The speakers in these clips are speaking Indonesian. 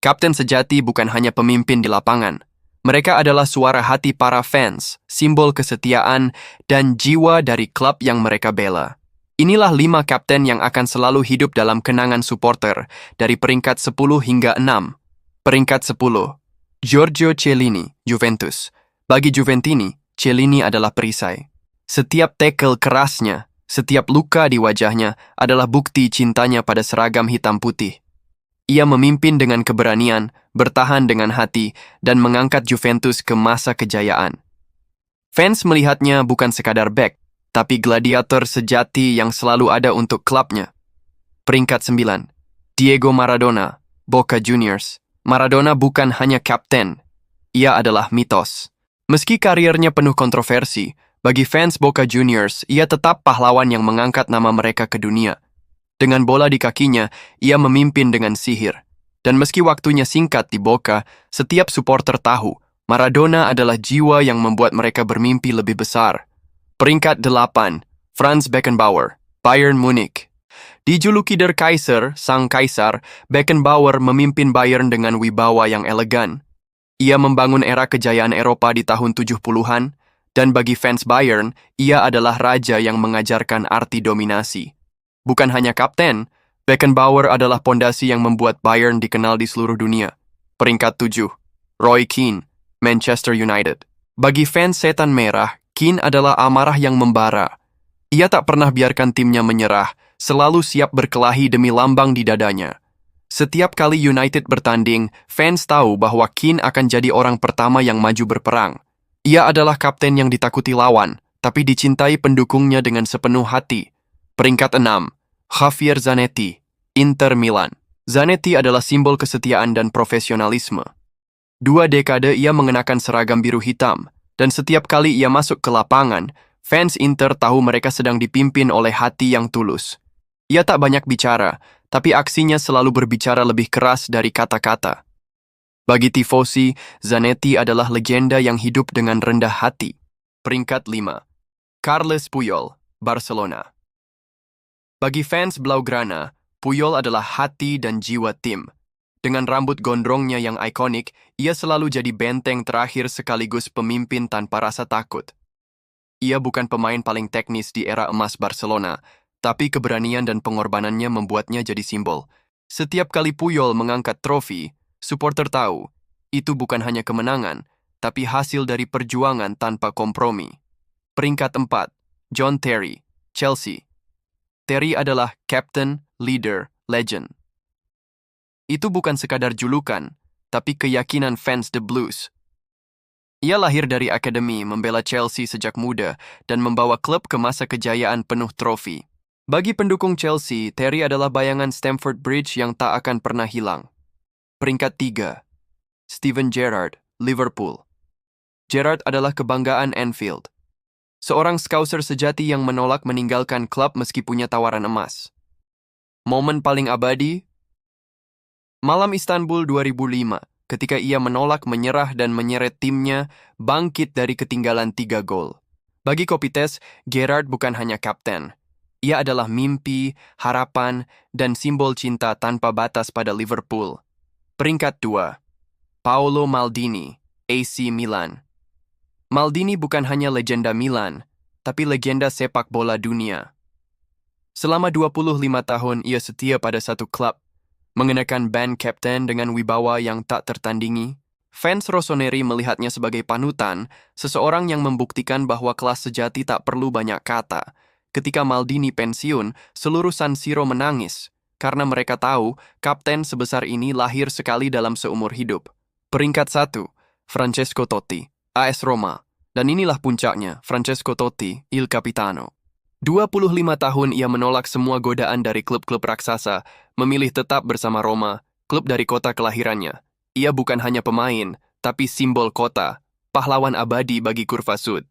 Kapten sejati bukan hanya pemimpin di lapangan. Mereka adalah suara hati para fans, simbol kesetiaan, dan jiwa dari klub yang mereka bela. Inilah 5 kapten yang akan selalu hidup dalam kenangan supporter dari peringkat 10 hingga 6. Peringkat 10. Giorgio Chiellini, Juventus. Bagi Juventini, Chiellini adalah perisai. Setiap tackle kerasnya, setiap luka di wajahnya adalah bukti cintanya pada seragam hitam putih. Ia memimpin dengan keberanian, bertahan dengan hati, dan mengangkat Juventus ke masa kejayaan. Fans melihatnya bukan sekadar bek, tapi gladiator sejati yang selalu ada untuk klubnya. Peringkat 9. Diego Maradona, Boca Juniors. Maradona bukan hanya kapten, ia adalah mitos. Meski karirnya penuh kontroversi, bagi fans Boca Juniors, ia tetap pahlawan yang mengangkat nama mereka ke dunia. Dengan bola di kakinya, ia memimpin dengan sihir. Dan meski waktunya singkat di Boca, setiap supporter tahu, Maradona adalah jiwa yang membuat mereka bermimpi lebih besar. Peringkat 8. Franz Beckenbauer, Bayern Munich. Dijuluki Der Kaiser, Sang Kaisar, Beckenbauer memimpin Bayern dengan wibawa yang elegan. Ia membangun era kejayaan Eropa di tahun 70-an, dan bagi fans Bayern, ia adalah raja yang mengajarkan arti dominasi. Bukan hanya kapten, Beckenbauer adalah pondasi yang membuat Bayern dikenal di seluruh dunia. Peringkat 7. Roy Keane, Manchester United. Bagi fans setan merah, Keane adalah amarah yang membara. Ia tak pernah biarkan timnya menyerah, selalu siap berkelahi demi lambang di dadanya. Setiap kali United bertanding, fans tahu bahwa Keane akan jadi orang pertama yang maju berperang. Ia adalah kapten yang ditakuti lawan, tapi dicintai pendukungnya dengan sepenuh hati. Peringkat 6. Javier Zanetti, Inter Milan. Zanetti adalah simbol kesetiaan dan profesionalisme. 2 dekade ia mengenakan seragam biru hitam, dan setiap kali ia masuk ke lapangan, fans Inter tahu mereka sedang dipimpin oleh hati yang tulus. Ia tak banyak bicara, tapi aksinya selalu berbicara lebih keras dari kata-kata. Bagi tifosi, Zanetti adalah legenda yang hidup dengan rendah hati. Peringkat 5. Carles Puyol, Barcelona. Bagi fans Blaugrana, Puyol adalah hati dan jiwa tim. Dengan rambut gondrongnya yang ikonik, ia selalu jadi benteng terakhir sekaligus pemimpin tanpa rasa takut. Ia bukan pemain paling teknis di era emas Barcelona, tapi keberanian dan pengorbanannya membuatnya jadi simbol. Setiap kali Puyol mengangkat trofi, supporter tahu, itu bukan hanya kemenangan, tapi hasil dari perjuangan tanpa kompromi. Peringkat 4. John Terry, Chelsea. Terry adalah captain, leader, legend. Itu bukan sekadar julukan, tapi keyakinan fans The Blues. Ia lahir dari akademi, membela Chelsea sejak muda, dan membawa klub ke masa kejayaan penuh trofi. Bagi pendukung Chelsea, Terry adalah bayangan Stamford Bridge yang tak akan pernah hilang. Peringkat 3. Steven Gerrard, Liverpool. Gerrard adalah kebanggaan Anfield. Seorang scouser sejati yang menolak meninggalkan klub meski punya tawaran emas. Momen paling abadi? Malam Istanbul 2005, ketika ia menolak menyerah dan menyeret timnya bangkit dari ketinggalan 3 gol. Bagi Kopites, Gerrard bukan hanya kapten. Ia adalah mimpi, harapan, dan simbol cinta tanpa batas pada Liverpool. Peringkat 2. Paolo Maldini, AC Milan. Maldini bukan hanya legenda Milan, tapi legenda sepak bola dunia. Selama 25 tahun ia setia pada satu klub, mengenakan band kapten dengan wibawa yang tak tertandingi. Fans Rossoneri melihatnya sebagai panutan, seseorang yang membuktikan bahwa kelas sejati tak perlu banyak kata. Ketika Maldini pensiun, seluruh San Siro menangis, karena mereka tahu kapten sebesar ini lahir sekali dalam seumur hidup. Peringkat 1. Francesco Totti, AS Roma. Dan inilah puncaknya, Francesco Totti, Il Capitano. 25 tahun ia menolak semua godaan dari klub-klub raksasa, memilih tetap bersama Roma, klub dari kota kelahirannya. Ia bukan hanya pemain, tapi simbol kota, pahlawan abadi bagi Kurva Sud.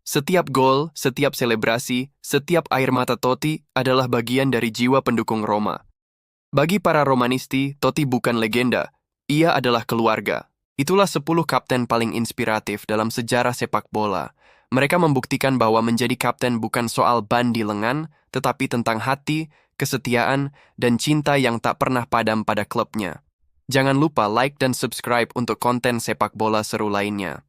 Setiap gol, setiap selebrasi, setiap air mata Totti adalah bagian dari jiwa pendukung Roma. Bagi para Romanisti, Totti bukan legenda, ia adalah keluarga. Itulah 10 kapten paling inspiratif dalam sejarah sepak bola. Mereka membuktikan bahwa menjadi kapten bukan soal ban di lengan, tetapi tentang hati, kesetiaan, dan cinta yang tak pernah padam pada klubnya. Jangan lupa like dan subscribe untuk konten sepak bola seru lainnya.